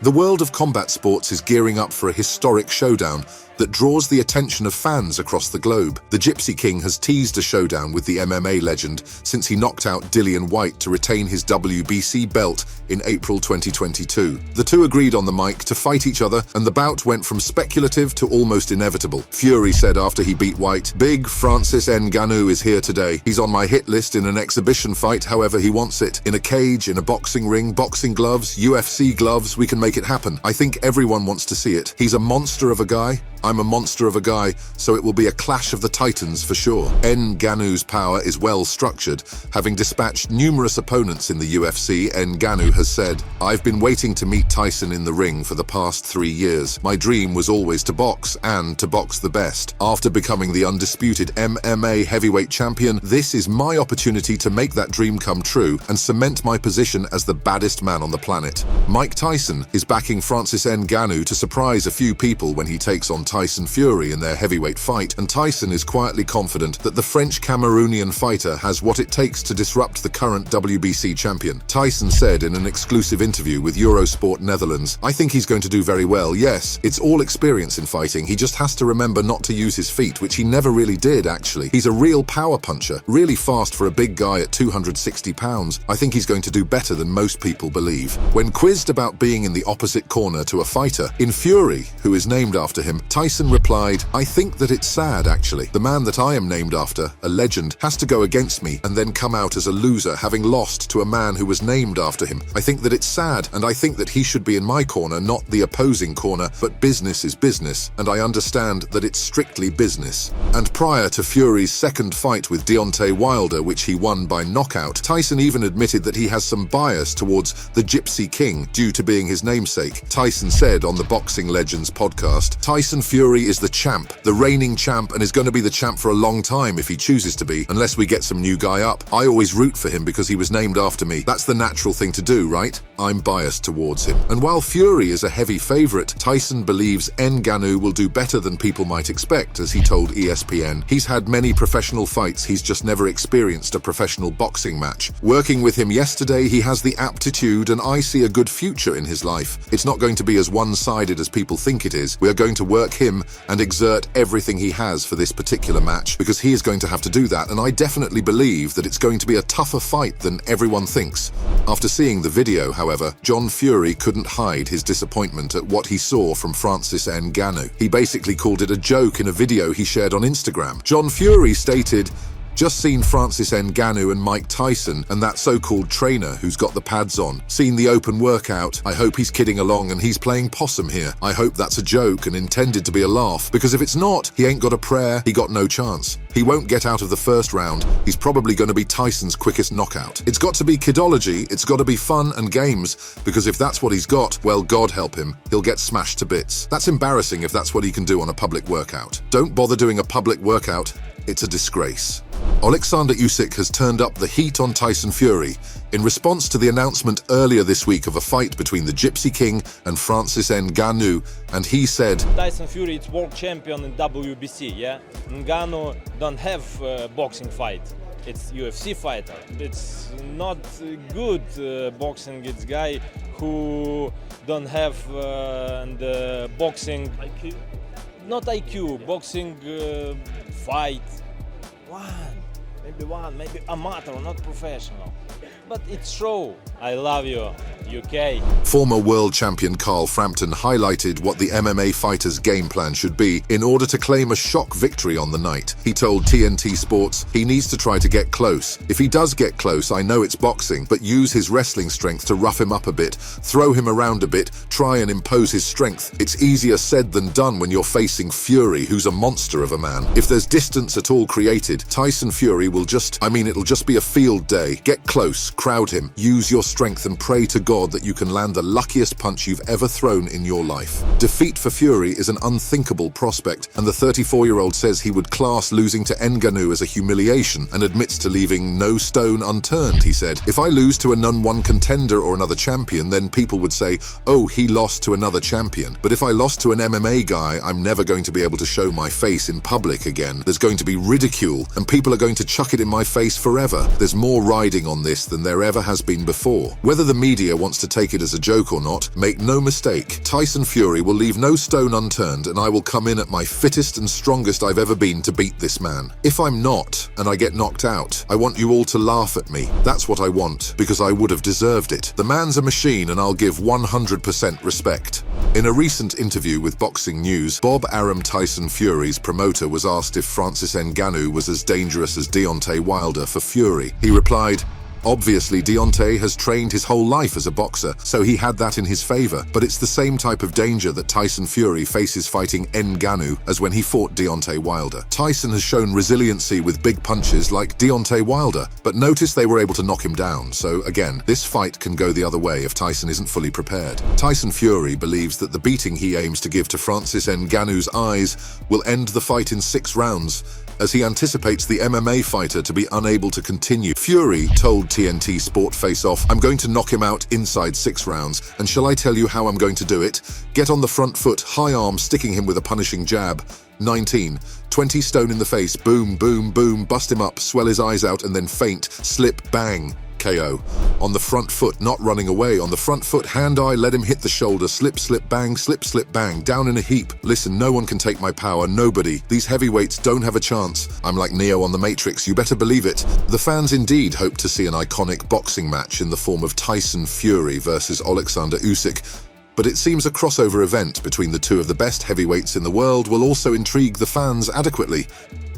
The world of combat sports is gearing up for a historic showdown that draws the attention of fans across the globe. The Gypsy King has teased a showdown with the MMA legend since he knocked out Dillian Whyte to retain his WBC belt in April 2022. The two agreed on the mic to fight each other, and the bout went from speculative to almost inevitable. Fury said after he beat Whyte, "Big Francis Ngannou is here today. He's on my hit list in an exhibition fight however he wants it. In a cage, in a boxing ring, boxing gloves, UFC gloves, we can make it happen. I think everyone wants to see it. He's a monster of a guy. I'm a monster of a guy, so it will be a clash of the titans for sure." Ngannou's power is well structured. Having dispatched numerous opponents in the UFC, Ngannou has said, "I've been waiting to meet Tyson in the ring for the past 3 years. My dream was always to box, and to box the best. After becoming the undisputed MMA heavyweight champion, this is my opportunity to make that dream come true and cement my position as the baddest man on the planet." Mike Tyson is backing Francis Ngannou to surprise a few people when he takes on Tyson Fury in their heavyweight fight, and Tyson is quietly confident that the French-Cameroonian fighter has what it takes to disrupt the current WBC champion. Tyson said in an exclusive interview with Eurosport Netherlands, "I think he's going to do very well. Yes, it's all experience in fighting. He just has to remember not to use his feet, which he never really did, actually. He's a real power puncher, really fast for a big guy at 260 pounds. I think he's going to do better than most people believe." When quizzed about being in the opposite corner to a fighter in Fury, who is named after him, Tyson replied, "I think that it's sad, actually. The man that I am named after, a legend, has to go against me and then come out as a loser, having lost to a man who was named after him. I think that it's sad, and I think that he should be in my corner, not the opposing corner, but business is business, and I understand that it's strictly business." And prior to Fury's second fight with Deontay Wilder, which he won by knockout, Tyson even admitted that he has some bias towards the Gypsy King due to being his namesake. Tyson said on the Boxing Legends podcast, "Tyson Fury is the champ, the reigning champ, and is going to be the champ for a long time if he chooses to be, unless we get some new guy up. I always root for him because he was named after me. That's the natural thing to do, right? I'm biased towards him." And while Fury is a heavy favorite, Tyson believes Ngannou will do better than people might expect, as he told ESPN. "He's had many professional fights, he's just never experienced a professional boxing match. Working with him yesterday, he has the aptitude, and I see a good future in his life. It's not going to be as one-sided as people think it is. We are going to work him and exert everything he has for this particular match, because he is going to have to do that, and I definitely believe that it's going to be a tougher fight than everyone thinks." After seeing the video, however, John Fury couldn't hide his disappointment at what he saw from Francis Ngannou. He basically called it a joke in a video he shared on Instagram. John Fury stated, "Just seen Francis Ngannou and Mike Tyson and that so-called trainer who's got the pads on. Seen the open workout. I hope he's kidding along and he's playing possum here. I hope that's a joke and intended to be a laugh, because if it's not, he ain't got a prayer, he got no chance. He won't get out of the first round. He's probably going to be Tyson's quickest knockout. It's got to be kidology, it's got to be fun and games, because if that's what he's got, well, God help him, he'll get smashed to bits. That's embarrassing if that's what he can do on a public workout. Don't bother doing a public workout. It's a disgrace." Alexander Usyk has turned up the heat on Tyson Fury in response to the announcement earlier this week of a fight between the Gypsy King and Francis Ngannou, and he said, "Tyson Fury is world champion in WBC, yeah? Ngannou don't have boxing fight. It's UFC fighter. It's not good boxing. It's guy who don't have the boxing IQ. Not IQ, boxing fight. Maybe amateur, not professional. But it's show. I love you, UK." Former world champion Carl Frampton highlighted what the MMA fighter's game plan should be in order to claim a shock victory on the night. He told TNT Sports he needs to try to get close. "If he does get close, I know it's boxing, but use his wrestling strength to rough him up a bit, throw him around a bit, try and impose his strength. It's easier said than done when you're facing Fury, who's a monster of a man. If there's distance at all created, Tyson Fury will it'll just be a field day. Get close, crowd him, use your strength and pray to God that you can land the luckiest punch you've ever thrown in your life." Defeat for Fury is an unthinkable prospect, and the 34-year-old says he would class losing to Ngannou as a humiliation and admits to leaving no stone unturned. He said, "If I lose to a non-one contender or another champion, then people would say, oh, he lost to another champion. But if I lost to an MMA guy, I'm never going to be able to show my face in public again. There's going to be ridicule, and people are going to chuck it in my face forever. There's more riding on this than there ever has been before." before. Whether the media wants to take it as a joke or not, make no mistake, Tyson Fury will leave no stone unturned, and I will come in at my fittest and strongest I've ever been to beat this man. If I'm not, and I get knocked out, I want you all to laugh at me. That's what I want, because I would have deserved it. The man's a machine, and I'll give 100% respect. In a recent interview with Boxing News, Bob Arum, Tyson Fury's promoter, was asked if Francis Ngannou was as dangerous as Deontay Wilder for Fury. He replied, "Obviously, Deontay has trained his whole life as a boxer, so he had that in his favor. But it's the same type of danger that Tyson Fury faces fighting Ngannou as when he fought Deontay Wilder. Tyson has shown resiliency with big punches like Deontay Wilder, but notice they were able to knock him down. So again, this fight can go the other way if Tyson isn't fully prepared." Tyson Fury believes that the beating he aims to give to Francis Ngannou's eyes will end the fight in 6 rounds, as he anticipates the MMA fighter to be unable to continue. Fury told TNT Sport Face Off, "I'm going to knock him out inside 6 rounds, and shall I tell you how I'm going to do it? Get on the front foot, high arm, sticking him with a punishing jab. 19, 20 stone in the face, boom, boom, boom, bust him up, swell his eyes out, and then feint, slip, bang. KO. On the front foot, not running away. On the front foot, hand-eye, let him hit the shoulder. Slip, slip, bang, slip, slip, bang. Down in a heap. Listen, no one can take my power. Nobody. These heavyweights don't have a chance. I'm like Neo on the Matrix. You better believe it." The fans indeed hope to see an iconic boxing match in the form of Tyson Fury versus Alexander Usyk. But it seems a crossover event between the two of the best heavyweights in the world will also intrigue the fans adequately.